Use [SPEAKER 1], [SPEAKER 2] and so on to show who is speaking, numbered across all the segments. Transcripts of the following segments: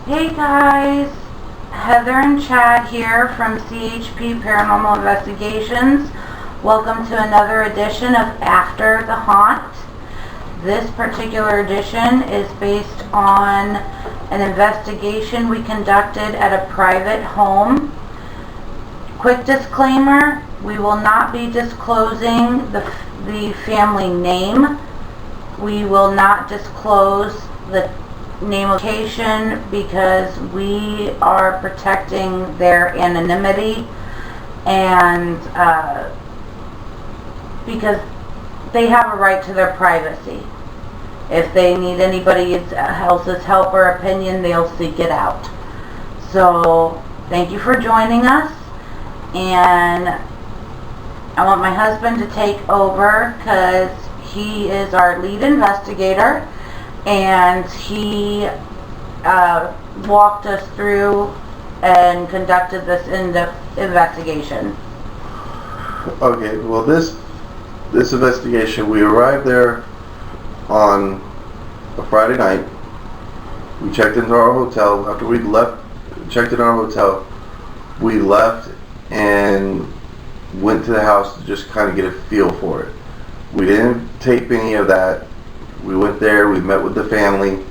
[SPEAKER 1] Hey guys, Heather and Chad here from CHP Paranormal Investigations. Welcome to another edition of After the Haunt. This particular edition is based on an investigation we conducted at a private home. Quick disclaimer, we will not be disclosing the family name. We will not disclose the name location because we are protecting their anonymity and because they have a right to their privacy. If they need anybody else's help or opinion, they'll seek it out. So thank you for joining us, and I want my husband to take over because he is our lead investigator, and he walked us through and conducted this investigation.
[SPEAKER 2] Okay, well this investigation, we arrived there on a Friday night. We checked into our hotel. After we checked in our hotel, we left and went to the house to just kind of get a feel for it. We didn't tape any of that. We went there, we met with the family,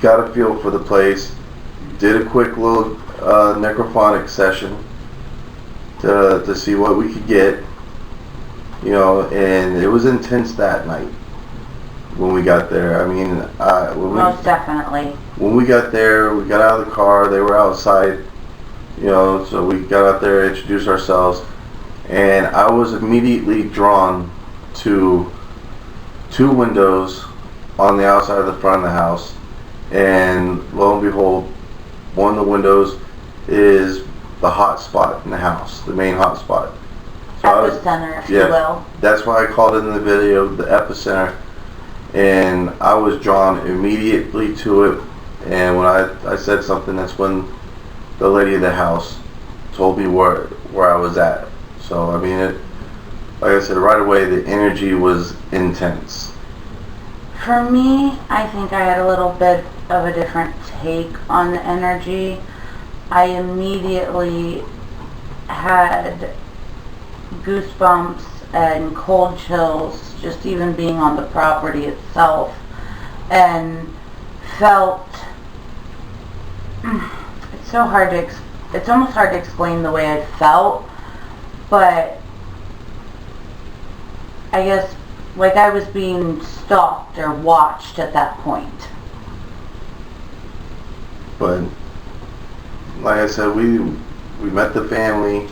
[SPEAKER 2] got a feel for the place, did a quick little necrophonic session to see what we could get, you know, and it was intense that night when we got there. I mean,
[SPEAKER 1] most definitely.
[SPEAKER 2] When we got there, we got out of the car, they were outside, you know, so we got out there, introduced ourselves, and I was immediately drawn to two windows on the outside of the front of the house, and lo and behold, one of the windows is the hot spot in the house, the main hot spot. So
[SPEAKER 1] epicenter, if you will.
[SPEAKER 2] That's why I called it in the video the epicenter, and I was drawn immediately to it. And when I said something, that's when the lady of the house told me where I was at. So I mean, like I said, right away, the energy was intense.
[SPEAKER 1] For me, I think I had a little bit of a different take on the energy. I immediately had goosebumps and cold chills just even being on the property itself, and felt it's almost hard to explain the way I felt, but I guess like I was being stalked or watched at that point.
[SPEAKER 2] But like I said, we met the family,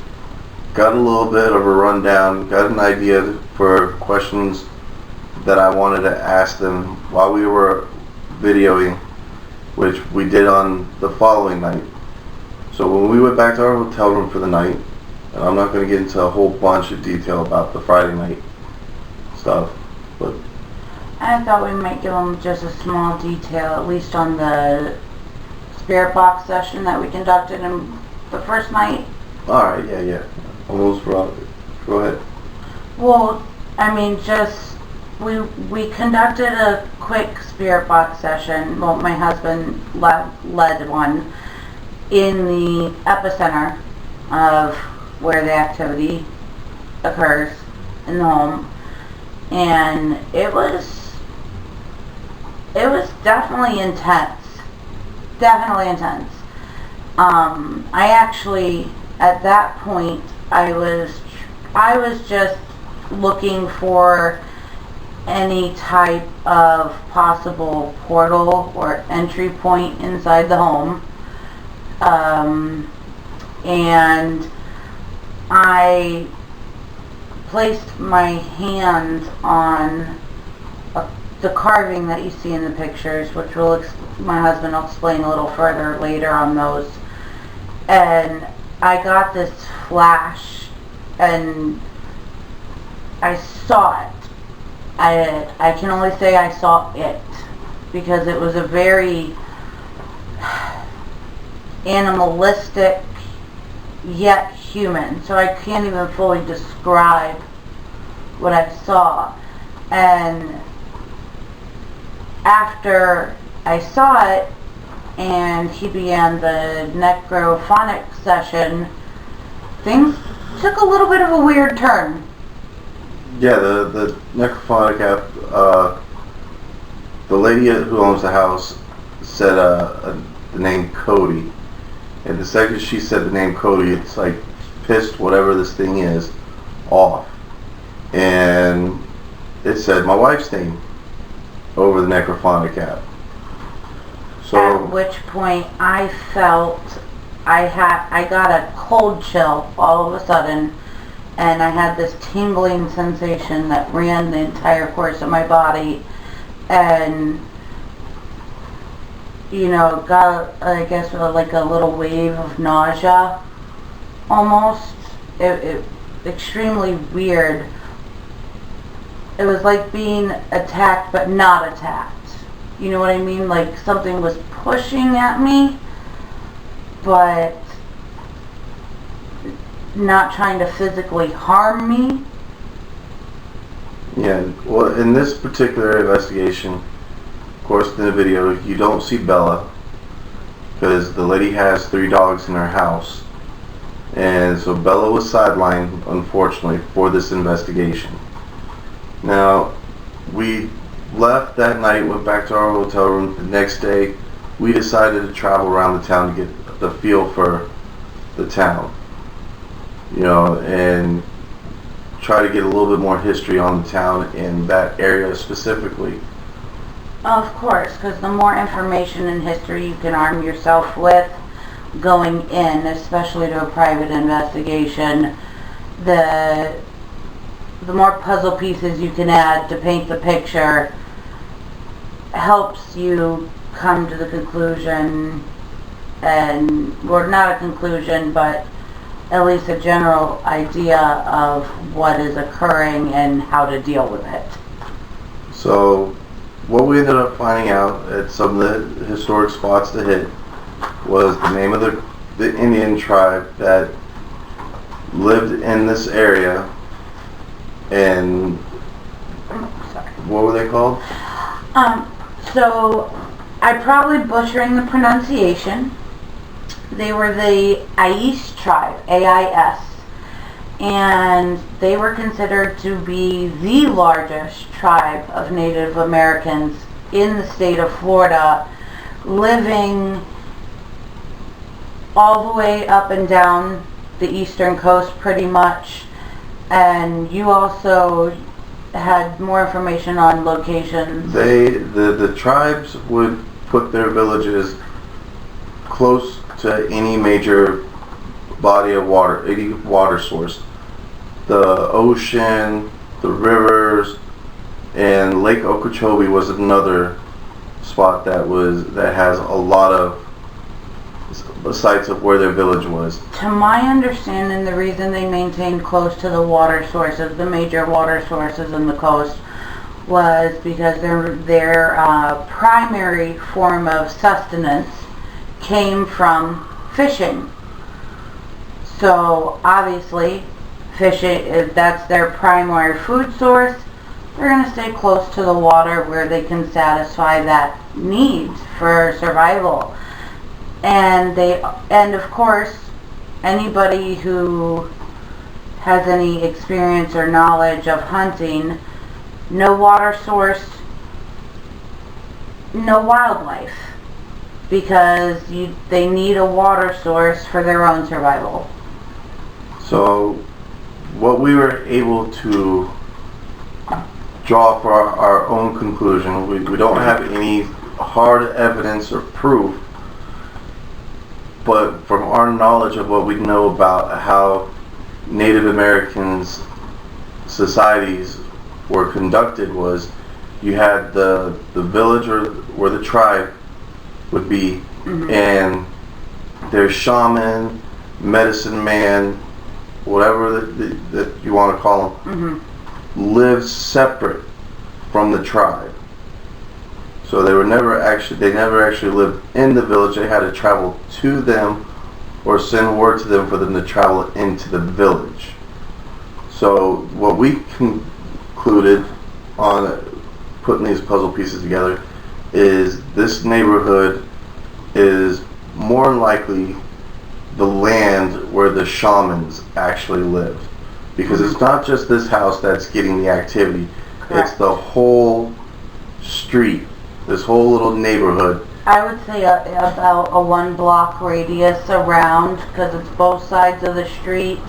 [SPEAKER 2] got a little bit of a rundown, got an idea for questions that I wanted to ask them while we were videoing, which we did on the following night. So when we went back to our hotel room for the night, and I'm not going to get into a whole bunch of detail about the Friday night stuff, but
[SPEAKER 1] I thought we might give them just a small detail, at least on the spirit box session that we conducted in the first night.
[SPEAKER 2] Alright, yeah. Almost wrong. Go ahead.
[SPEAKER 1] Well, I mean, just we conducted a quick spirit box session. Well, my husband led one in the epicenter of where the activity occurs in the home, and it was definitely intense. I actually, at that point, I was just looking for any type of possible portal or entry point inside the home, and I placed my hand on the carving that you see in the pictures, which my husband will explain a little further later on those, and I got this flash and I saw it. I can only say I saw it because it was a very animalistic yet human, so I can't even fully describe what I saw. And after I saw it, and he began the necrophonic session, things took a little bit of a weird turn.
[SPEAKER 2] Yeah, the necrophonic app, the lady who owns the house said the name Cody. And the second she said the name Cody, it's like pissed whatever this thing is off. And it said my wife's name over the necrophonic app. So
[SPEAKER 1] at which point I felt I got a cold chill all of a sudden, and I had this tingling sensation that ran the entire course of my body, and got, I guess, like a little wave of nausea almost. It extremely weird. It was like being attacked but not attacked. You know what I mean? Like something was pushing at me, but not trying to physically harm me.
[SPEAKER 2] yeah, well, in this particular investigation, of course, in the video, you don't see Bella because the lady has 3 dogs in her house, and so Bella was sidelined, unfortunately, for this investigation. Now, we left that night, went back to our hotel room. The next day, we decided to travel around the town to get the feel for the town, and try to get a little bit more history on the town in that area specifically.
[SPEAKER 1] Of course, because the more information and history you can arm yourself with going in, especially to a private investigation, the more puzzle pieces you can add to paint the picture helps you come to the conclusion, or not a conclusion, but at least a general idea of what is occurring and how to deal with it.
[SPEAKER 2] So what we ended up finding out at some of the historic spots to hit was the name of the Indian tribe that lived in this area. And what were they called?
[SPEAKER 1] So I'm probably butchering the pronunciation. They were the Ais tribe, AIS, and they were considered to be the largest tribe of Native Americans in the state of Florida, living all the way up and down the eastern coast pretty much. And you also had more information on locations.
[SPEAKER 2] The tribes would put their villages close to any major body of water, any water source. The ocean, the rivers, and Lake Okeechobee was another spot that has a lot of sites of where their village was.
[SPEAKER 1] To my understanding, the reason they maintained close to the water sources, the major water sources in the coast, was because their primary form of sustenance came from fishing. So obviously, fishing, if that's their primary food source, they're going to stay close to the water where they can satisfy that need for survival. And of course, anybody who has any experience or knowledge of hunting, no water source, no wildlife, because they need a water source for their own survival.
[SPEAKER 2] So what we were able to draw for our own conclusion, we don't have any hard evidence or proof, but from our knowledge of what we know about how Native Americans' societies were conducted, was you had the village or where the tribe would be, and their shaman, medicine man, whatever that you want to call them, lived separate from the tribe. So they never actually lived in the village. They had to travel to them or send word to them for them to travel into the village. So what we concluded on putting these puzzle pieces together is this neighborhood is more than likely the land where the shamans actually lived. Because it's not just this house that's getting the activity.
[SPEAKER 1] Correct.
[SPEAKER 2] It's the whole street, this whole little neighborhood.
[SPEAKER 1] I would say about a 1 block radius around, because it's both sides of the street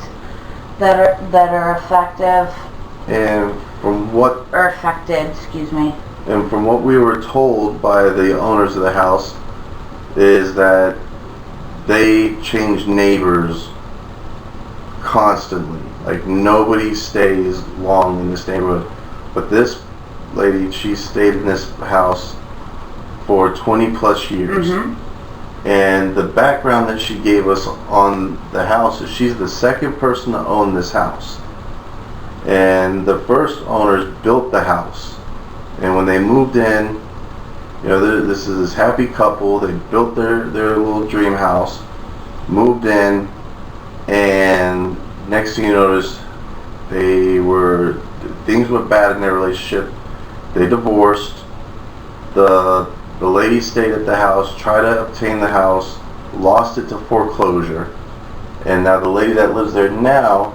[SPEAKER 1] that are effective.
[SPEAKER 2] And from what
[SPEAKER 1] Or affected, excuse me.
[SPEAKER 2] And from what we were told by the owners of the house is that they change neighbors constantly. Like, nobody stays long in this neighborhood. But this lady, she stayed in this house for 20 plus years.
[SPEAKER 1] Mm-hmm.
[SPEAKER 2] And the background that she gave us on the house is she's the second person to own this house. And the first owners built the house. And when they moved in, you know, this is this happy couple. They built their little dream house, moved in, and next thing you notice, things went bad in their relationship. They divorced. The lady stayed at the house, tried to obtain the house, lost it to foreclosure, and now the lady that lives there now,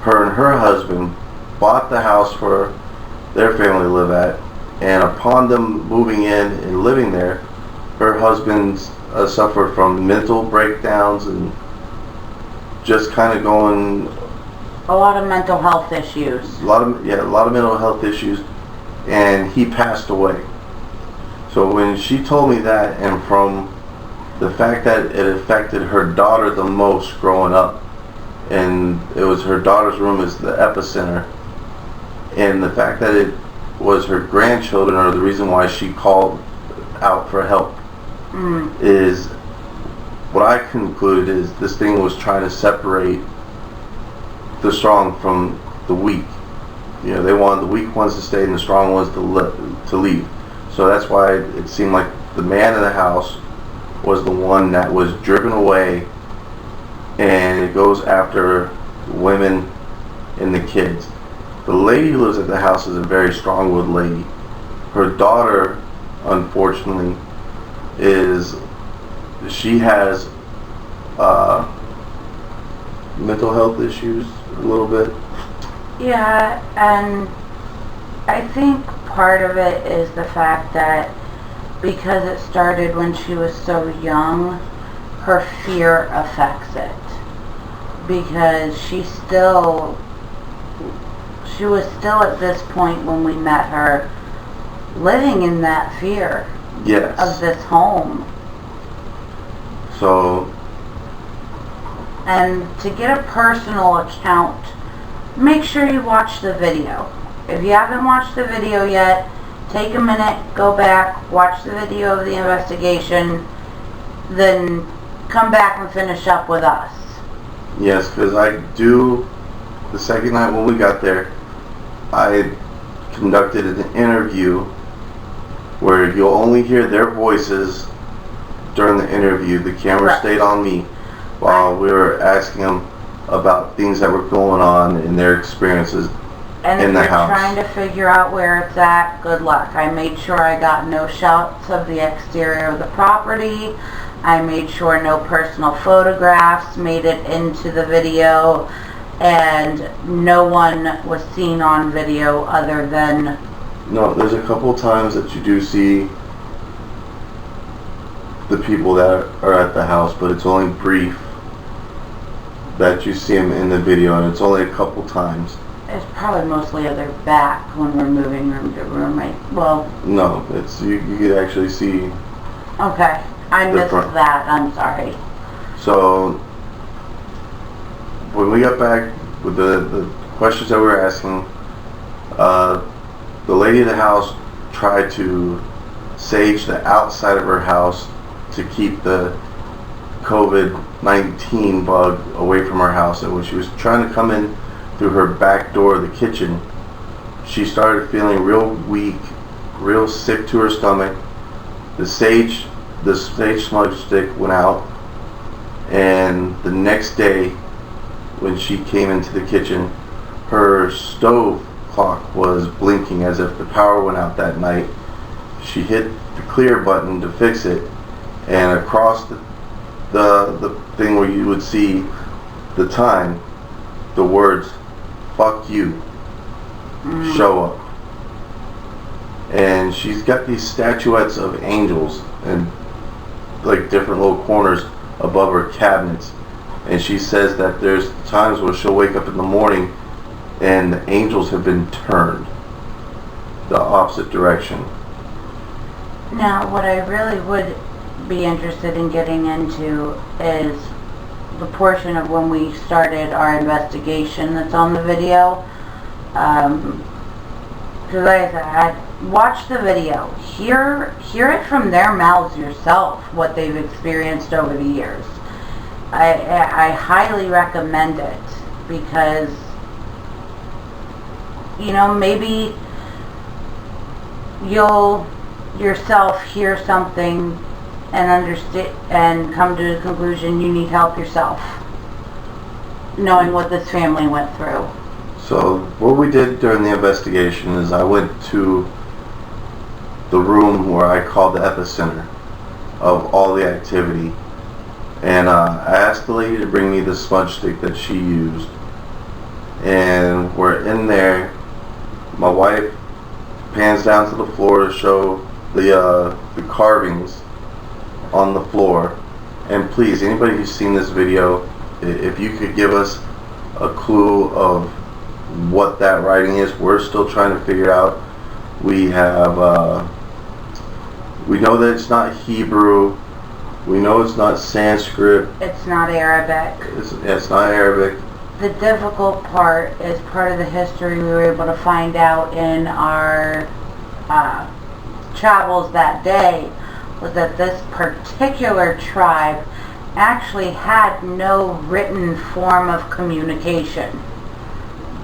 [SPEAKER 2] her and her husband bought the house for their family to live at, and upon them moving in and living there, her husband suffered from mental breakdowns and just kind of going...
[SPEAKER 1] A lot of mental health issues.
[SPEAKER 2] A lot of mental health issues, and he passed away. So when she told me that, and from the fact that it affected her daughter the most growing up, and it was her daughter's room is the epicenter, and the fact that it was her grandchildren are the reason why she called out for help, is what I concluded is this thing was trying to separate the strong from the weak. You know, they wanted the weak ones to stay and the strong ones to leave. So that's why it seemed like the man in the house was the one that was driven away, and it goes after women and the kids. The lady who lives at the house is a very strong-willed lady. Her daughter, unfortunately, she has mental health issues a little bit.
[SPEAKER 1] Yeah, and I think part of it is the fact that because it started when she was so young, her fear affects it. Because she was still at this point when we met her living in that fear.
[SPEAKER 2] Yes.
[SPEAKER 1] Of this home.
[SPEAKER 2] So,
[SPEAKER 1] and to get a personal account, make sure you watch the video. If you haven't watched the video yet, take a minute, go back, watch the video of the investigation, then come back and finish up with us.
[SPEAKER 2] Yes, because the second night when we got there, I conducted an interview where you'll only hear their voices during the interview. The camera stayed on me while we were asking them about things that were going on in their experiences in the house.
[SPEAKER 1] And if you're trying to figure out where it's at, good luck. I made sure I got no shots of the exterior of the property. I made sure no personal photographs made it into the video, and no one was seen on video other than...
[SPEAKER 2] No, there's a couple times that you do see the people that are at the house, but it's only brief that you see them in the video, and it's only a couple times.
[SPEAKER 1] It's probably mostly of their back when we're moving room to room, well... No,
[SPEAKER 2] it's you could actually see...
[SPEAKER 1] Okay, I missed that, I'm sorry.
[SPEAKER 2] So, when we got back with the questions that we were asking, the lady in the house tried to sage the outside of her house to keep the COVID-19 bug away from her house. And when she was trying to come in through her back door of the kitchen, she started feeling real weak, real sick to her stomach. The sage smudge stick went out, and the next day when she came into the kitchen, her stove clock was blinking as if the power went out that night. She hit the clear button to fix it, and across the thing where you would see the time, the words "fuck you" show up. And she's got these statuettes of angels and like different little corners above her cabinets. And she says that there's times where she'll wake up in the morning and the angels have been turned the opposite direction.
[SPEAKER 1] Now, what I really would be interested in getting into is the portion of when we started our investigation that's on the video. Because like I said, I watched the video, hear it from their mouths yourself, what they've experienced over the years. I highly recommend it because, you know, maybe you'll yourself hear something and understand and come to the conclusion you need help yourself, knowing what this family went through.
[SPEAKER 2] So what we did during the investigation is I went to the room where I called the epicenter of all the activity, and I asked the lady to bring me the smudge stick that she used, and we're in there. My wife pans down to the floor to show the carvings on the floor. And please, anybody who's seen this video, if you could give us a clue of what that writing is, we're still trying to figure out. We have we know that it's not Hebrew, we know it's not Sanskrit,
[SPEAKER 1] It's not Arabic.
[SPEAKER 2] it's not Arabic.
[SPEAKER 1] The difficult part is part of the history we were able to find out in our travels that day, was that this particular tribe actually had no written form of communication.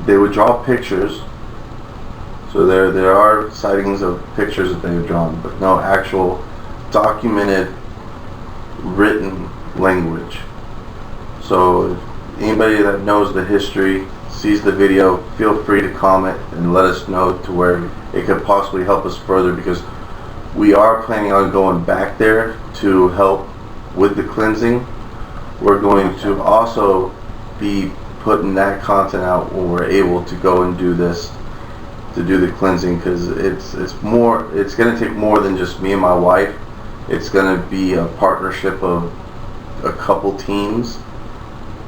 [SPEAKER 2] They would draw pictures, so there are sightings of pictures that they've drawn, but no actual documented written language. So anybody that knows the history, sees the video, feel free to comment and let us know to where it could possibly help us further, because we are planning on going back there to help with the cleansing. We're going to also be putting that content out when we're able to go and do this, to do the cleansing, because it's going to take more than just me and my wife. It's going to be a partnership of a couple teams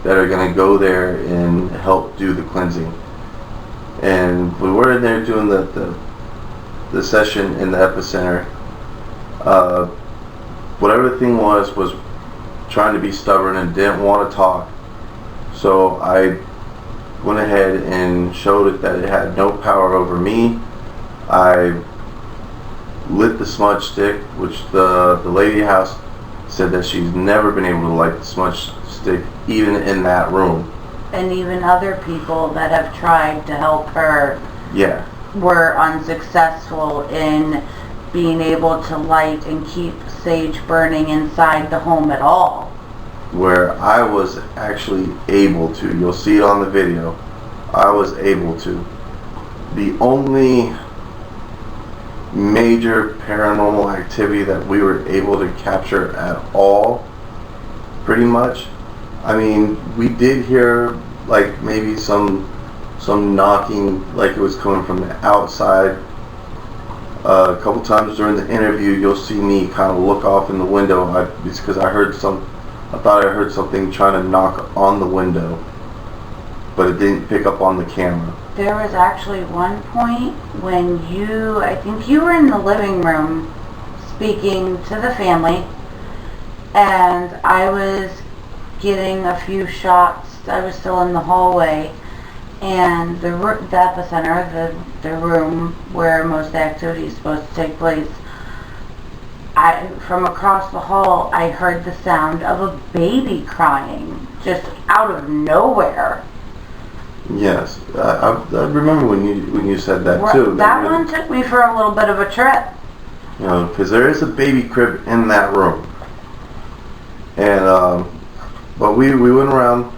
[SPEAKER 2] that are going to go there and help do the cleansing. And when we're in there doing the session in the epicenter, whatever the thing was trying to be stubborn and didn't want to talk. So I went ahead and showed it that it had no power over me. I lit the smudge stick, which the lady house said that she's never been able to light the smudge stick even in that room.
[SPEAKER 1] And even other people that have tried to help her were unsuccessful in being able to light and keep sage burning inside the home at all.
[SPEAKER 2] Where I was actually able to, you'll see it on the video, I was able to. The only major paranormal activity that we were able to capture at all, pretty much, I mean, we did hear like maybe some knocking, like it was coming from the outside. A couple times during the interview, you'll see me kind of look off in the window. It's because I thought I heard something trying to knock on the window, but it didn't pick up on the camera.
[SPEAKER 1] There was actually one point when I think you were in the living room speaking to the family, and I was getting a few shots. I was still in the hallway, and the epicenter, the room where most of the activity is supposed to take place, from across the hall, I heard the sound of a baby crying, just out of nowhere.
[SPEAKER 2] Yes, I remember when you said that too.
[SPEAKER 1] That one took me for a little bit of a trip.
[SPEAKER 2] You know, because there is a baby crib in that room, and but we went around.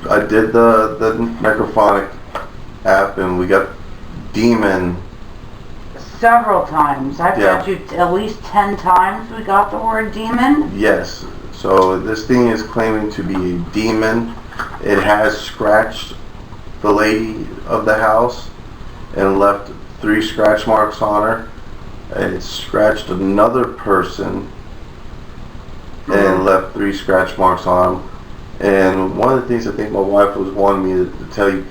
[SPEAKER 2] I did the necrophonic app, and we got demon
[SPEAKER 1] several times. I've
[SPEAKER 2] Yeah.
[SPEAKER 1] got you at least 10 times we got the word demon.
[SPEAKER 2] Yes. So this thing is claiming to be a demon. It has scratched the lady of the house and left 3 scratch marks on her. It scratched another person and left 3 scratch marks on them. And one of the things I think my wife was wanting me to tell you,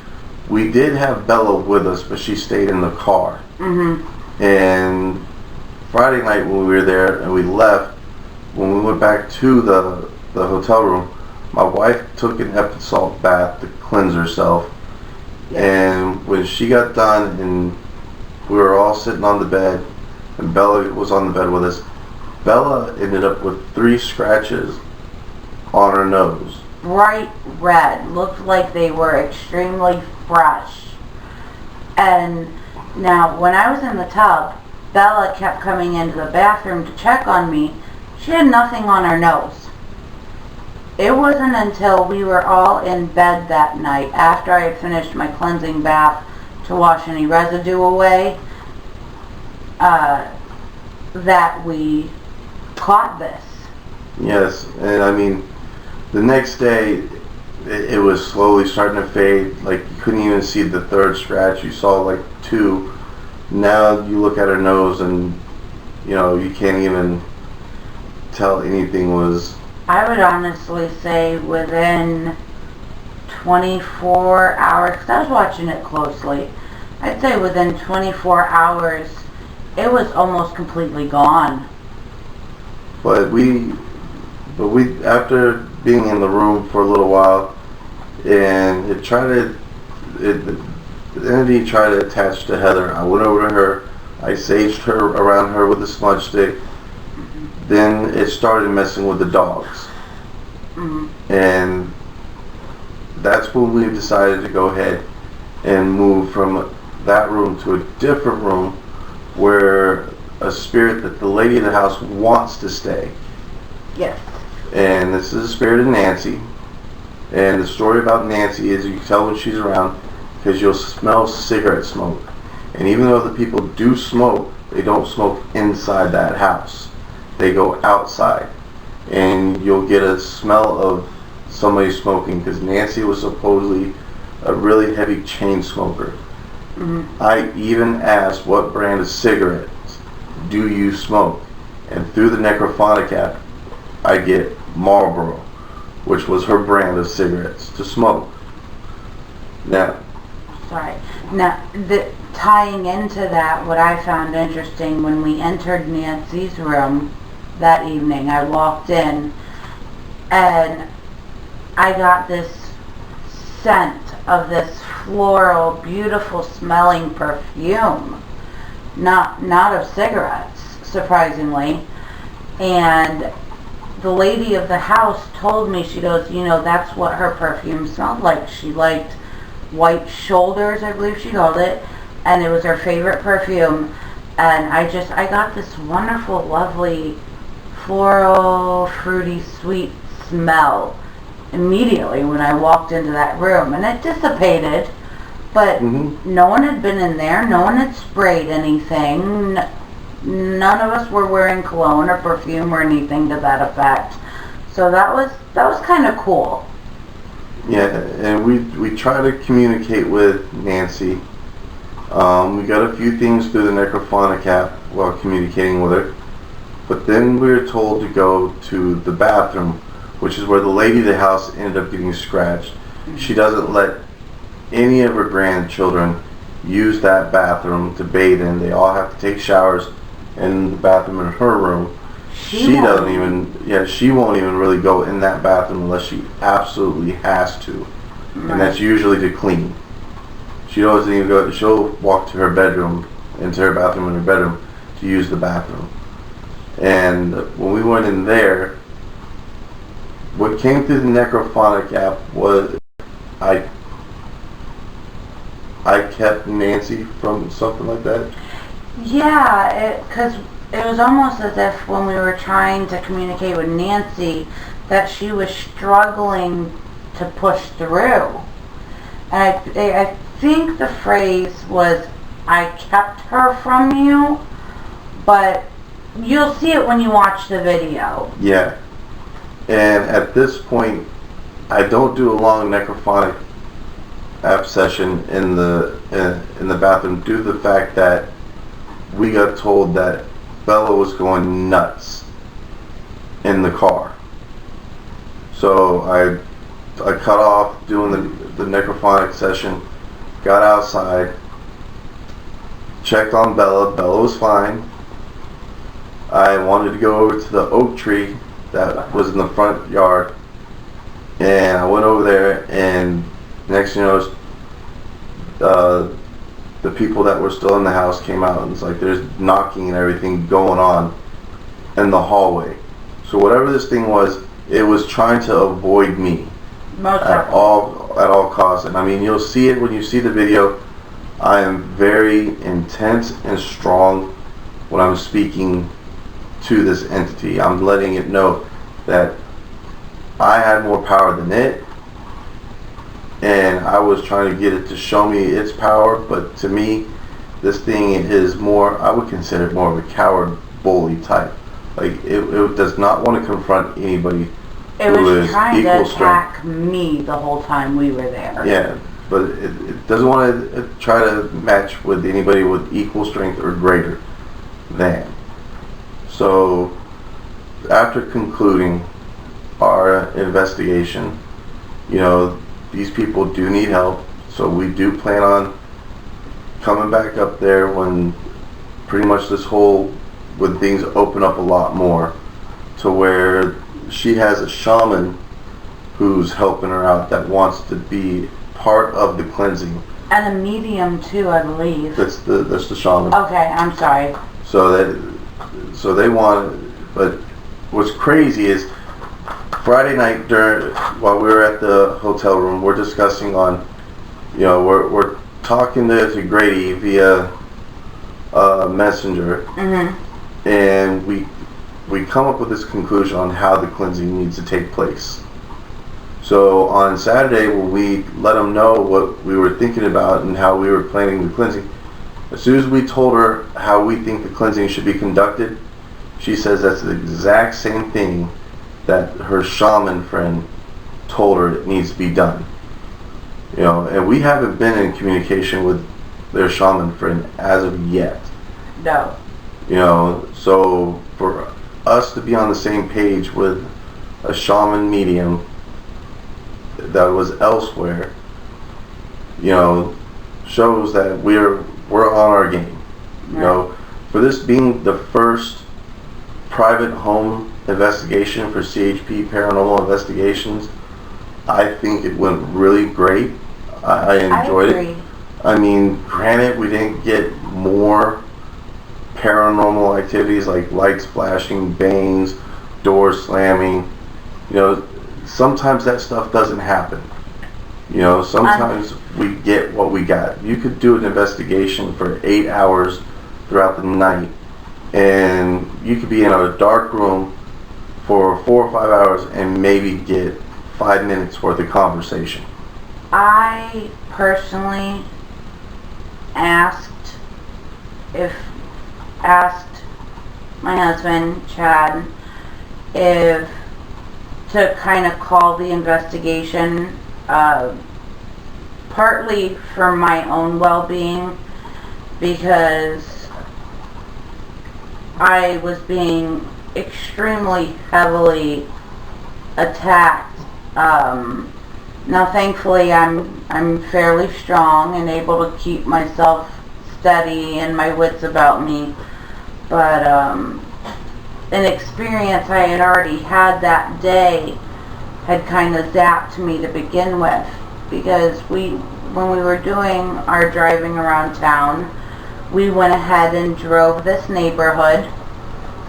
[SPEAKER 2] we did have Bella with us, but she stayed in the car. And Friday night when we were there and we left, when we went back to the hotel room, my wife took an Epsom salt bath to cleanse herself.
[SPEAKER 1] Yes.
[SPEAKER 2] And when she got done and we were all sitting on the bed and Bella was on the bed with us, Bella ended up with 3 scratches on her nose.
[SPEAKER 1] Bright red. Looked like they were extremely fresh. And now, when I was in the tub, Bella kept coming into the bathroom to check on me. She had nothing on her nose. It wasn't until we were all in bed that night, after I had finished my cleansing bath to wash any residue away, that we caught this.
[SPEAKER 2] Yes, and I mean, the next day, it was slowly starting to fade. Like, you couldn't even see the 3rd scratch. You saw like 2. Now you look at her nose and, you know, you can't even tell anything was...
[SPEAKER 1] I would honestly say within 24 hours, because I was watching it closely, I'd say within 24 hours, it was almost completely gone.
[SPEAKER 2] But we, after being in the room for a little while, and the entity tried to attach to Heather. I went over to her, I saged her around her with a smudge stick. Then it started messing with the dogs. And that's when we decided to go ahead and move from that room to a different room where a spirit that the lady of the house wants to stay.
[SPEAKER 1] Yes.
[SPEAKER 2] And this is the spirit of Nancy. And the story about Nancy is you can tell when she's around because you'll smell cigarette smoke. And even though the people do smoke, they don't smoke inside that house. They go outside. And you'll get a smell of somebody smoking because Nancy was supposedly a really heavy chain smoker. I even asked, what brand of cigarettes do you smoke? And through the necrophonic app, I get Marlboro, which was her brand of cigarettes to smoke. Now,
[SPEAKER 1] tying into that, what I found interesting when we entered Nancy's room that evening, I walked in and I got this scent of this floral, beautiful smelling perfume. Not of cigarettes, surprisingly. And the lady of the house told me, she goes, you know, that's what her perfume smelled like. She liked white shoulders, I believe she called it, and it was her favorite perfume. And I got this wonderful, lovely, floral, fruity, sweet smell immediately when I walked into that room. And it dissipated, but no one had been in there, no one had sprayed anything. None of us were wearing cologne or perfume or anything to that effect. So that was kind of cool.
[SPEAKER 2] Yeah, and we try to communicate with Nancy. We got a few things through the necrophonic app while communicating with her. But then we were told to go to the bathroom, which is where the lady of the house ended up getting scratched. She doesn't let any of her grandchildren use that bathroom to bathe in. They all have to take showers in the bathroom in her room. She won't even really go in that bathroom unless she absolutely has to. And that's usually to clean. She doesn't even go, she'll walk to her bedroom, into her bathroom in her bedroom to use the bathroom. And when we went in there, what came through the necrophonic app was I kept Nancy from something like that.
[SPEAKER 1] Yeah, because it was almost as if when we were trying to communicate with Nancy that she was struggling to push through. And I think the phrase was, I kept her from you, but you'll see it when you watch the video.
[SPEAKER 2] Yeah. And at this point, I don't do a long necrophonic app session in the bathroom due to the fact that we got told that Bella was going nuts in the car. So I cut off doing the necrophonic session, got outside, checked on Bella. Bella was fine. I wanted to go over to the oak tree that was in the front yard, and I went over there, and next thing you know, the people that were still in the house came out, and it's like there's knocking and everything going on in the hallway. So whatever this thing was, it was trying to avoid me at all costs. And I mean, you'll see it when you see the video. I am very intense and strong when I'm speaking to this entity. I'm letting it know that I had more power than it, and I was trying to get it to show me its power. But to me, this thing is more, I would consider it more of a coward bully type. Like it does not want to confront anybody who is
[SPEAKER 1] trying
[SPEAKER 2] equal
[SPEAKER 1] to
[SPEAKER 2] strength.
[SPEAKER 1] attack me the whole time we were there.
[SPEAKER 2] Yeah, but it doesn't want to try to match with anybody with equal strength or greater than. So after concluding our investigation, you know, these people do need help, so we do plan on coming back up there when pretty much when things open up a lot more, to where she has a shaman who's helping her out that wants to be part of the cleansing.
[SPEAKER 1] And a medium too, I believe.
[SPEAKER 2] That's the shaman.
[SPEAKER 1] Okay, I'm sorry.
[SPEAKER 2] So they want, but what's crazy is Friday night while we were at the hotel room, we're discussing on, you know, we're talking to Grady via Messenger, and we come up with this conclusion on how the cleansing needs to take place. So on Saturday, when we let them know what we were thinking about and how we were planning the cleansing, as soon as we told her how we think the cleansing should be conducted, she says that's the exact same thing that her shaman friend told her it needs to be done. You know, and we haven't been in communication with their shaman friend as of yet.
[SPEAKER 1] No.
[SPEAKER 2] You know, so for us to be on the same page with a shaman medium that was elsewhere, you know, shows that we're on our game. You know, for this being the first private home investigation for CHP Paranormal Investigations, I think it went really great. I enjoyed it. I mean, granted, we didn't get more paranormal activities like lights flashing, bangs, doors slamming. You know, sometimes that stuff doesn't happen. You know, sometimes we get what we got. You could do an investigation for 8 hours throughout the night, and you could be in a dark room for 4 or 5 hours and maybe get 5 minutes worth of conversation.
[SPEAKER 1] I personally asked my husband, Chad, if to kind of call the investigation, partly for my own well-being, because I was being extremely heavily attacked. Now thankfully I'm fairly strong and able to keep myself steady and my wits about me, but an experience I had already had that day had kind of zapped me to begin with, because when we were doing our driving around town, we went ahead and drove this neighborhood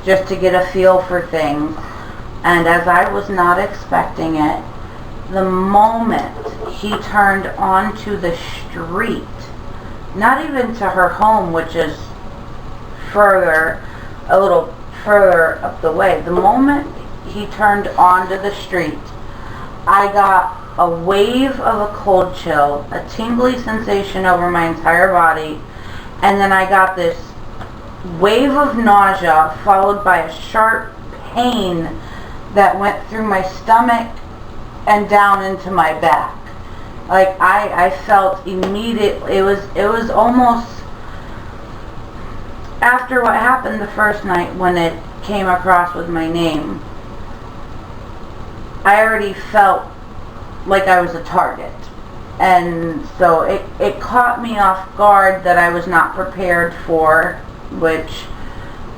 [SPEAKER 1] just to get a feel for things, and as I was not expecting it, the moment he turned onto the street, not even to her home, which is a little further up the way, the moment he turned onto the street, I got a wave of a cold chill, a tingly sensation over my entire body, and then I got this wave of nausea followed by a sharp pain that went through my stomach and down into my back. Like I felt immediately, it was almost after what happened the first night when it came across with my name. I already felt like I was a target. And so it caught me off guard that I was not prepared for, which,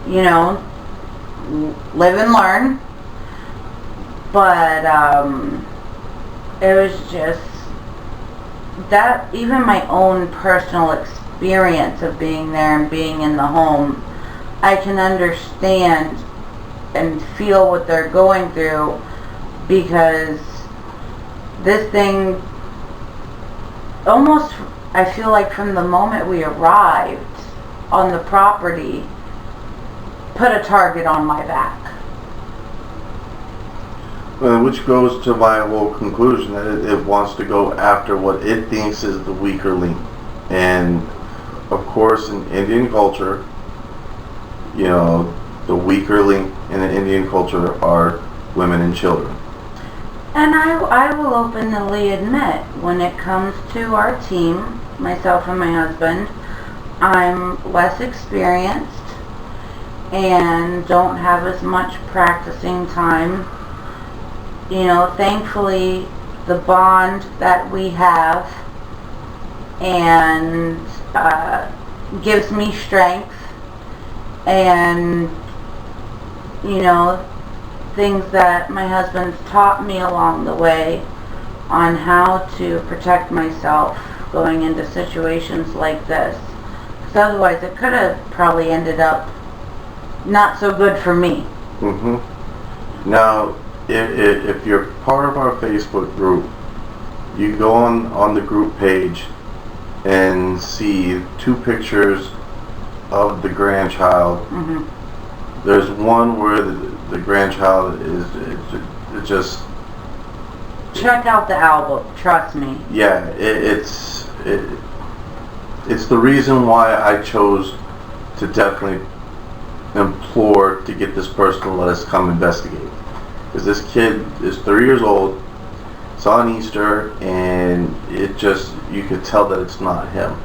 [SPEAKER 1] you know, live and learn. But it was just that, even my own personal experience of being there and being in the home, I can understand and feel what they're going through, because this thing almost, I feel like from the moment we arrived on the property, put a target on my back.
[SPEAKER 2] Which goes to my whole conclusion that it wants to go after what it thinks is the weaker link. And of course, in Indian culture, you know, the weaker link in the Indian culture are women and children.
[SPEAKER 1] And I will openly admit, when it comes to our team, myself and my husband, I'm less experienced and don't have as much practicing time. You know, thankfully, the bond that we have and gives me strength, and, you know, things that my husband's taught me along the way on how to protect myself going into situations like this. Because otherwise it could have probably ended up not so good for me.
[SPEAKER 2] Mm-hmm. Now, if you're part of our Facebook group, you go on the group page and see 2 pictures of the grandchild.
[SPEAKER 1] Mm-hmm.
[SPEAKER 2] There's one where the grandchild is just...
[SPEAKER 1] Check out the album, trust me.
[SPEAKER 2] Yeah, it's the reason why I chose to definitely implore to get this person to let us come investigate. Because this kid is 3 years old, saw on Easter, and it just, you could tell that it's not him.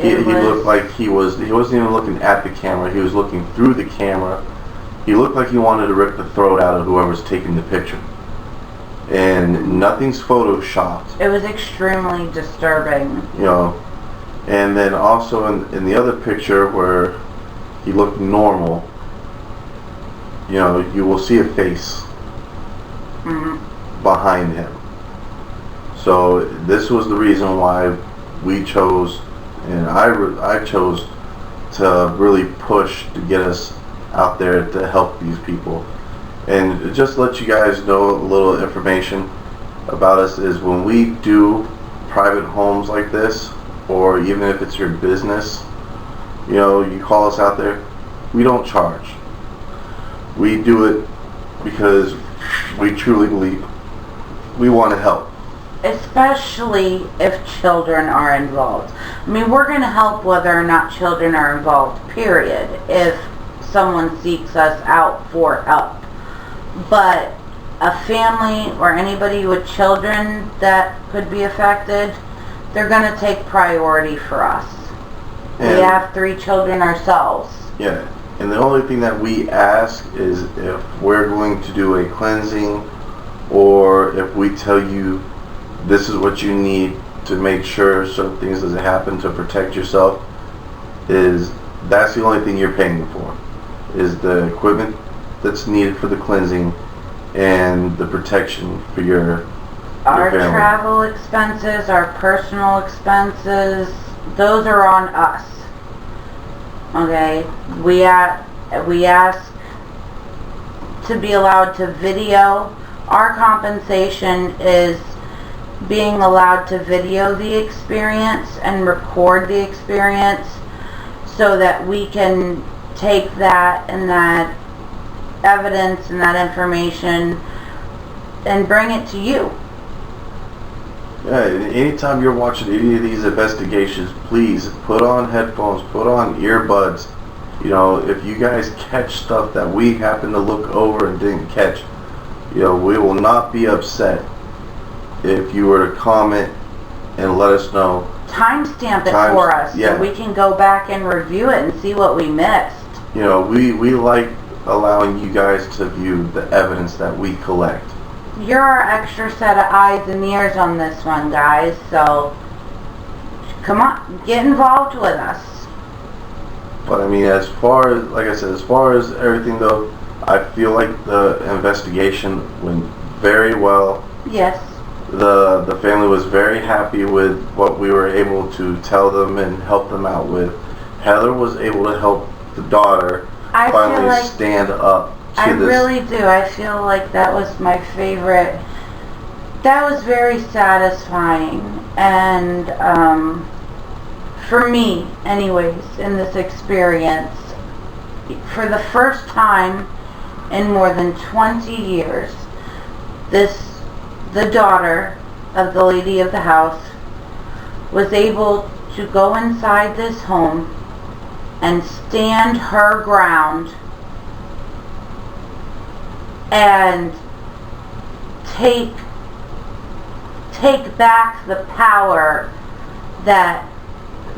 [SPEAKER 2] He looked like he wasn't even looking at the camera, he was looking through the camera. He looked like he wanted to rip the throat out of whoever's taking the picture. And nothing's photoshopped.
[SPEAKER 1] It was extremely disturbing.
[SPEAKER 2] You know, and then also in the other picture where he looked normal, you know, you will see a face behind him. So this was the reason why we chose, and I chose to really push to get us out there to help these people. And just to let you guys know a little information about us is, when we do private homes like this, or even if it's your business, you know, you call us out there, we don't charge. We do it because we truly believe we want to help.
[SPEAKER 1] Especially if children are involved. I mean, we're going to help whether or not children are involved, period, if someone seeks us out for help. But a family or anybody with children that could be affected, they're going to take priority for us. And we have 3 children ourselves.
[SPEAKER 2] Yeah, and the only thing that we ask is if we're going to do a cleansing, or if we tell you this is what you need to make sure certain things doesn't happen to protect yourself, that's the only thing you're paying for, is the equipment that's needed for the cleansing and the protection for your
[SPEAKER 1] Our
[SPEAKER 2] family.
[SPEAKER 1] travel expenses, our personal expenses, those are on us. Okay, we ask to be allowed to video. Our compensation is being allowed to video the experience and record the experience, so that we can take that and that evidence and that information and bring it to you.
[SPEAKER 2] Yeah, anytime you're watching any of these investigations, please put on headphones, put on earbuds. You know, if you guys catch stuff that we happen to look over and didn't catch, you know, we will not be upset if you were to comment and let us know.
[SPEAKER 1] Timestamp it for us,
[SPEAKER 2] yeah,
[SPEAKER 1] so we can go back and review it and see what we missed.
[SPEAKER 2] You know, we like allowing you guys to view the evidence that we collect.
[SPEAKER 1] You're our extra set of eyes and ears on this one, guys, so come on, get involved with us.
[SPEAKER 2] But I mean, as far as, like I said, as far as everything though, I feel like the investigation went very well.
[SPEAKER 1] Yes.
[SPEAKER 2] The family was very happy with what we were able to tell them and help them out with. Heather was able to help the daughter finally stand up to this. I really do. I feel like that was my favorite.
[SPEAKER 1] That was very satisfying. And for me, anyways, in this experience, for the first time in more than 20 years, the daughter of the lady of the house was able to go inside this home and stand her ground and take back the power that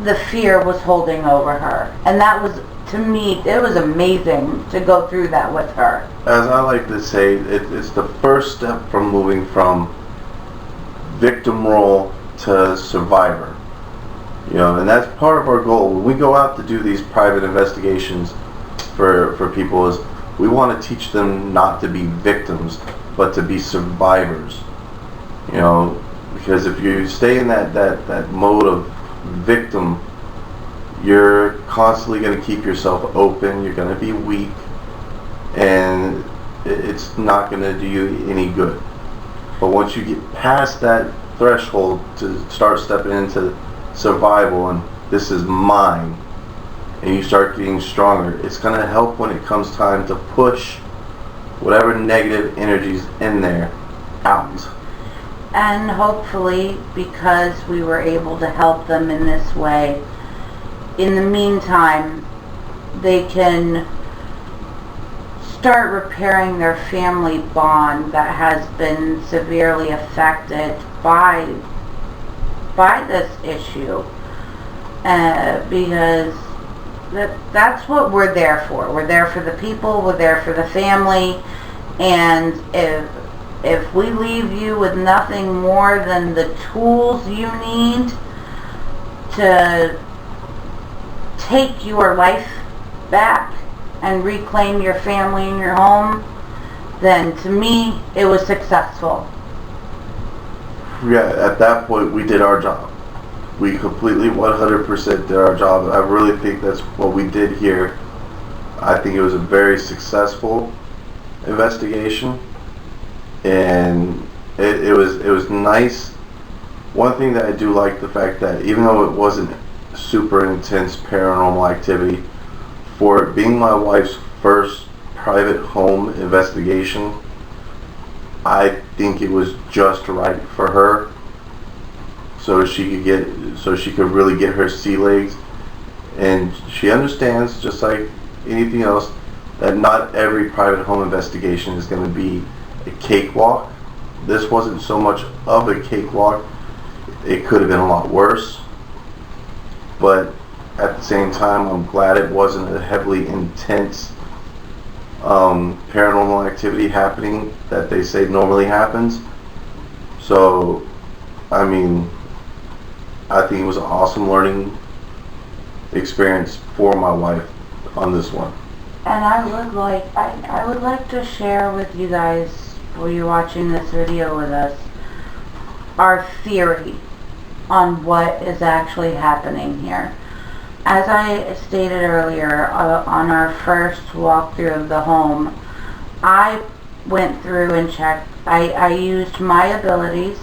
[SPEAKER 1] the fear was holding over her. And that was, to me, it was amazing to go through that with her.
[SPEAKER 2] As I like to say, it's the first step from moving from victim role to survivor. You know, and that's part of our goal. When we go out to do these private investigations for people, is we want to teach them not to be victims, but to be survivors. You know, because if you stay in that mode of victim, you're constantly going to keep yourself open, you're going to be weak, and it's not going to do you any good. But once you get past that threshold to start stepping into survival, and this is mine, and you start getting stronger, it's going to help when it comes time to push whatever negative energies in there out.
[SPEAKER 1] And hopefully, because we were able to help them in this way, in the meantime, they can start repairing their family bond that has been severely affected by this issue. Because that's what we're there for. We're there for the people, we're there for the family, and if we leave you with nothing more than the tools you need to take your life back and reclaim your family and your home, then to me it was successful.
[SPEAKER 2] Yeah, at that point we did our job. We completely 100% did our job. I really think that's what we did here. I think it was a very successful investigation, and it was nice. One thing that I do like, the fact that even though it wasn't super intense paranormal activity, for it being my wife's first private home investigation, I think it was just right for her, so she could really get her sea legs. And she understands, just like anything else, that not every private home investigation is going to be a cakewalk. This wasn't so much of a cakewalk. It could have been a lot worse, but at the same time, I'm glad it wasn't a heavily intense paranormal activity happening that they say normally happens. So, I mean, I think it was an awesome learning experience for my wife on this one.
[SPEAKER 1] And I would like to share with you guys, while you're watching this video with us, our theory on what is actually happening here. As I stated earlier, on our first walkthrough of the home, I went through and checked. I used my abilities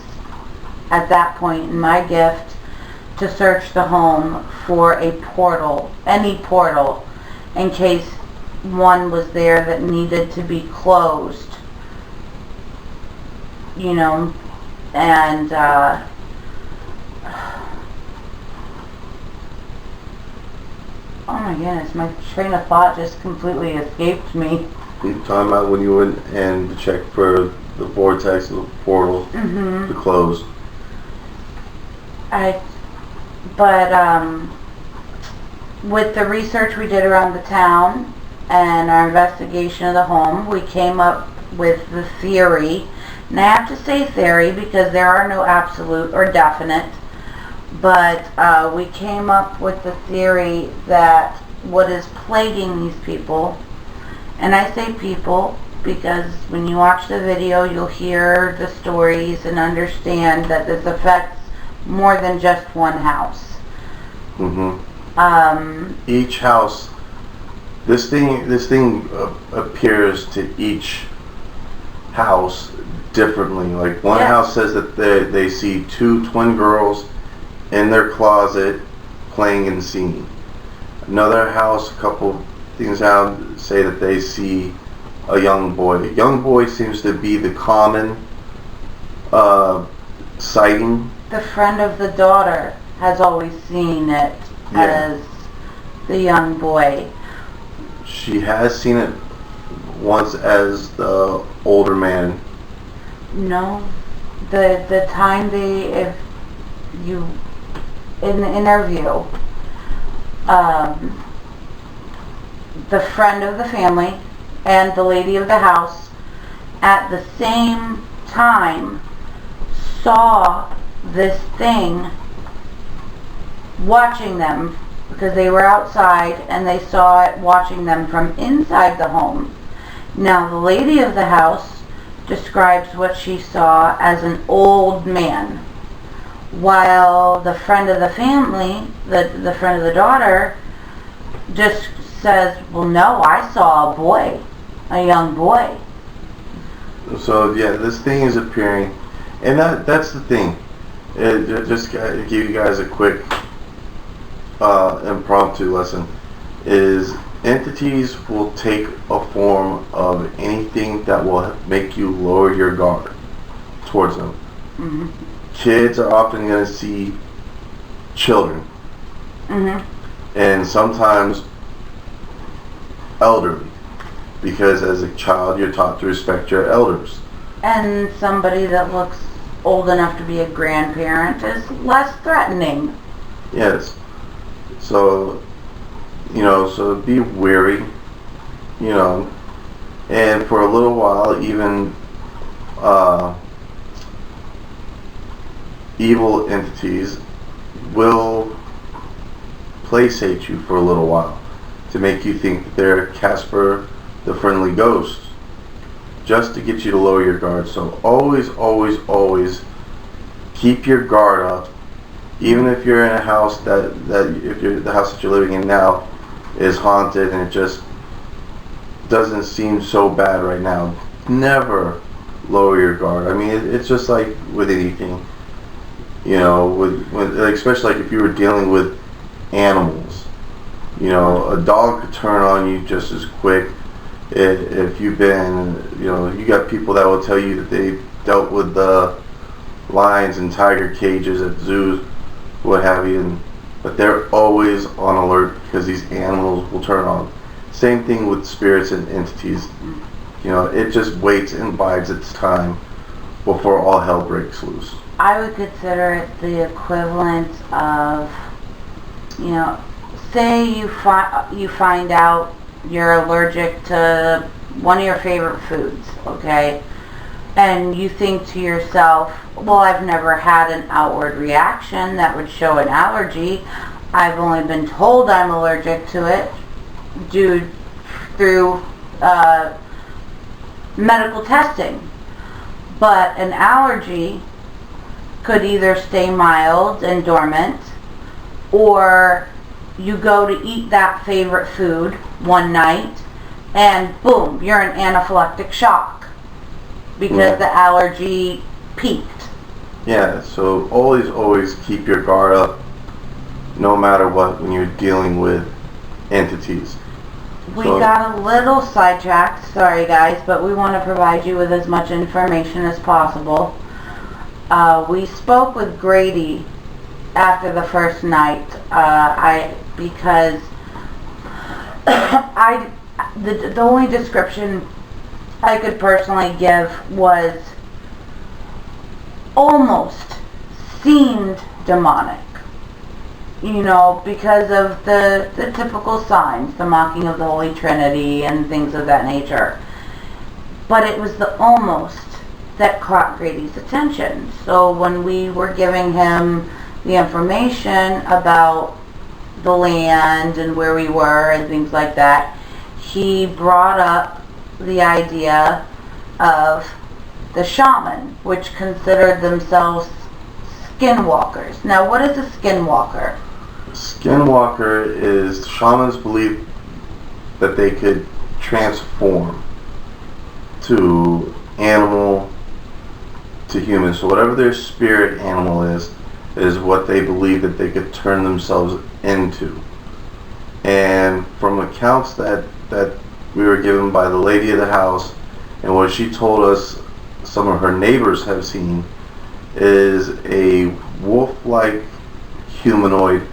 [SPEAKER 1] at that point, in my gift, to search the home for a portal, any portal, in case one was there that needed to be closed. You know, and Oh my goodness, my train of thought just completely escaped me.
[SPEAKER 2] You're talking about when you went and checked for the vortex, the portal, to close.
[SPEAKER 1] With the research we did around the town and our investigation of the home, we came up with the theory, and I have to say theory because there are no absolute or definite, but we came up with the theory that what is plaguing these people, and I say people because when you watch the video you'll hear the stories and understand that this affects more than just one house.
[SPEAKER 2] Each house, this thing appears to each house differently. Like one house says that they see two twin girls in their closet playing and singing. Another house, a couple things out, say that they see a young boy. A young boy seems to be the common sighting.
[SPEAKER 1] The friend of the daughter has always seen it as the young boy.
[SPEAKER 2] She has seen it once as the older man.
[SPEAKER 1] No, the time in the interview, the friend of the family and the lady of the house at the same time saw this thing watching them, because they were outside and they saw it watching them from inside the home. Now the lady of the house describes what she saw as an old man, while the friend of the family, the friend of the daughter, just says, well, no, I saw a boy, a young boy.
[SPEAKER 2] So yeah, this thing is appearing, and that's the thing. Just to give you guys a quick impromptu lesson, is entities will take a form of anything that will make you lower your guard towards them. Kids are often going to see children, and sometimes elderly, because as a child you're taught to respect your elders. And
[SPEAKER 1] somebody that looks old enough to be a grandparent is less threatening.
[SPEAKER 2] Yes. So, so be wary, and for a little while, even evil entities will placate you for a little while to make you think that they're Casper the Friendly Ghost, just to get you to lower your guard. So always, always, always keep your guard up. Even if you're in a house the house that you're living in now is haunted and it just doesn't seem so bad right now, never lower your guard. I mean, it's just like with anything, especially like if you were dealing with animals, a dog could turn on you just as quick. If you've been, you got people that will tell you that they dealt with the lions and tiger cages at zoos, what have you, but they're always on alert because these animals will turn on. Same thing with spirits and entities. It just waits and bides its time before all hell breaks loose.
[SPEAKER 1] I would consider it the equivalent of, say you find out you're allergic to one of your favorite foods, okay? And you think to yourself, well, I've never had an outward reaction that would show an allergy. I've only been told I'm allergic to it through medical testing. But an allergy could either stay mild and dormant, or you go to eat that favorite food one night and boom, you're in anaphylactic shock because the allergy peaked.
[SPEAKER 2] Yeah, so always keep your guard up no matter what when you're dealing with entities.
[SPEAKER 1] We got a little sidetracked, sorry guys, but we want to provide you with as much information as possible. We spoke with Grady after the first night, because The only description I could personally give was almost seemed demonic. You know, because of the typical signs, the mocking of the Holy Trinity and things of that nature. But it was the almost that caught Grady's attention. So when we were giving him the information about the land and where we were and things like that, he brought up the idea of the shaman, which considered themselves skinwalkers. Now, what is a skinwalker?
[SPEAKER 2] Skinwalker is shamans believe that they could transform to animal to human. So whatever their spirit animal is what they believe that they could turn themselves into. And from accounts that we were given by the lady of the house and what she told us some of her neighbors have seen is a wolf-like humanoid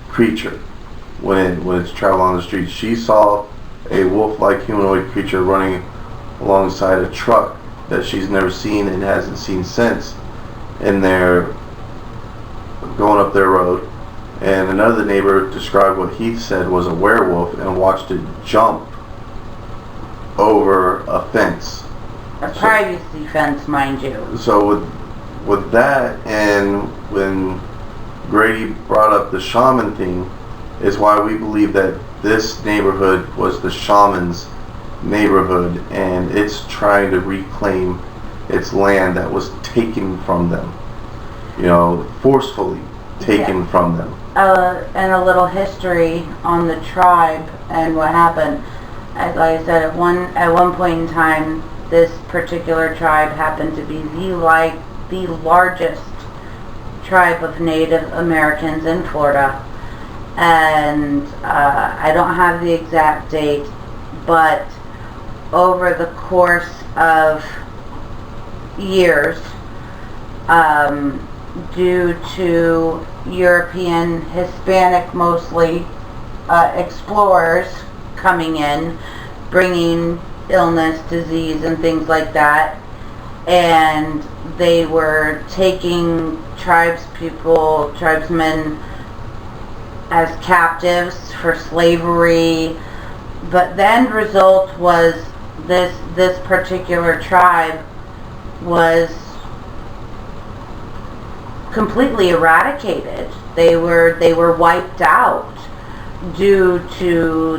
[SPEAKER 2] creature when it's traveling on the streets. She saw a wolf-like humanoid creature running alongside a truck that she's never seen and hasn't seen since, and they're going up their road. And another neighbor described what he said was a werewolf and watched it jump over a fence.
[SPEAKER 1] A privacy fence, mind you.
[SPEAKER 2] So with that, and when Grady brought up the shaman thing, is why we believe that this neighborhood was the shaman's neighborhood, and it's trying to reclaim its land that was taken from them, you know, forcefully taken from them.
[SPEAKER 1] And a little history on the tribe and what happened. Like I said, at one point in time, this particular tribe happened to be the largest tribe of Native Americans in Florida. And I don't have the exact date, but over the course of years, due to European, Hispanic mostly, explorers coming in, bringing illness, disease, and things like that, and they were taking tribesmen as captives for slavery. But the end result was this particular tribe was completely eradicated. They were wiped out due to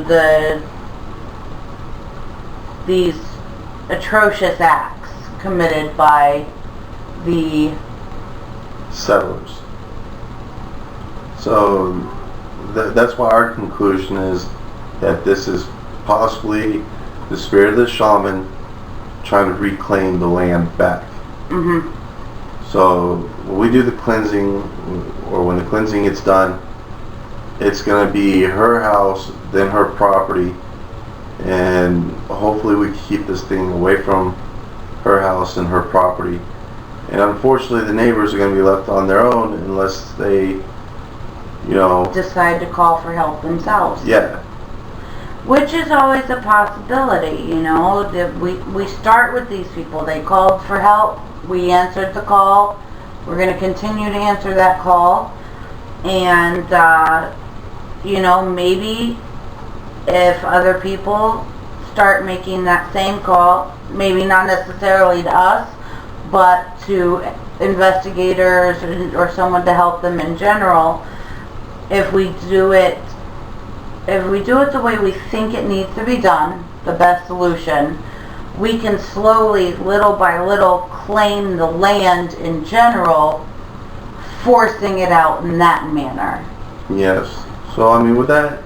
[SPEAKER 1] these atrocious acts committed by the
[SPEAKER 2] settlers. So that's why our conclusion is that this is possibly the spirit of the shaman trying to reclaim the land back.
[SPEAKER 1] Mm-hmm.
[SPEAKER 2] So when we do the cleansing, or when the cleansing gets done, it's going to be her house, then her property, and hopefully we can keep this thing away from her house and her property. And unfortunately the neighbors are going to be left on their own unless they, you know,
[SPEAKER 1] decide to call for help themselves.
[SPEAKER 2] Yeah.
[SPEAKER 1] Which is always a possibility, you know. We start with these people. They called for help. We answered the call. We're going to continue to answer that call. And, you know, maybe if other people start making that same call, maybe not necessarily to us, but to investigators or someone to help them in general, if we do it the way we think it needs to be done, the best solution, we can slowly, little by little, claim the land in general, forcing it out in that manner.
[SPEAKER 2] Yes. So, I mean, with that,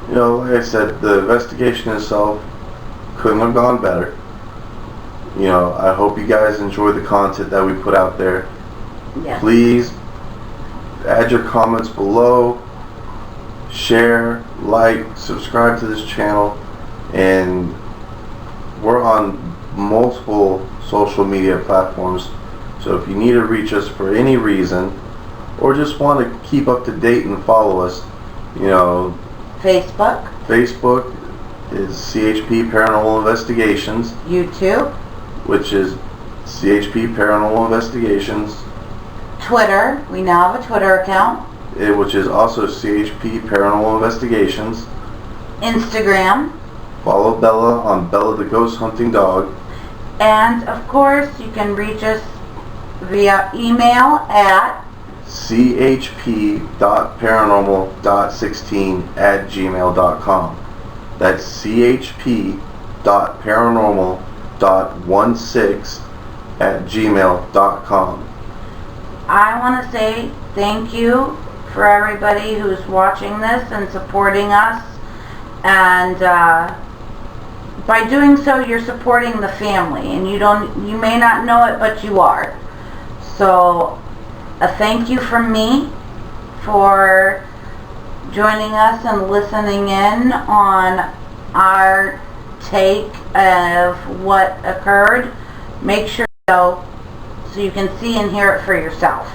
[SPEAKER 2] you know, like I said, the investigation itself couldn't have gone better. You know, I hope you guys enjoy the content that we put out there.
[SPEAKER 1] Yes.
[SPEAKER 2] Please add your comments below, share, like, subscribe to this channel, and we're on multiple social media platforms. So if you need to reach us for any reason, or just want to keep up to date and follow us, you know,
[SPEAKER 1] Facebook.
[SPEAKER 2] Facebook is CHP Paranormal Investigations.
[SPEAKER 1] YouTube.
[SPEAKER 2] Which is CHP Paranormal Investigations.
[SPEAKER 1] Twitter. We now have a Twitter account.
[SPEAKER 2] Which is also CHP Paranormal Investigations.
[SPEAKER 1] Instagram.
[SPEAKER 2] Follow Bella on Bella the Ghost Hunting Dog.
[SPEAKER 1] And of course, you can reach us via email at
[SPEAKER 2] chp.paranormal.16@gmail.com. That's chp.paranormal.16@gmail.com.
[SPEAKER 1] I want to say thank you for everybody who's watching this and supporting us. And by doing so, you're supporting the family, and you may not know it, but you are. So a thank you from me for joining us and listening in on our take of what occurred. Make sure you go so you can see and hear it for yourself.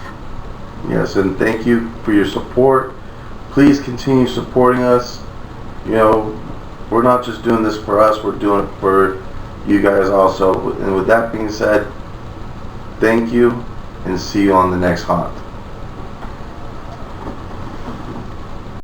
[SPEAKER 2] Yes, and thank you for your support. Please continue supporting us. You know, we're not just doing this for us, we're doing it for you guys also. And with that being said, thank you, and see you on the next haunt.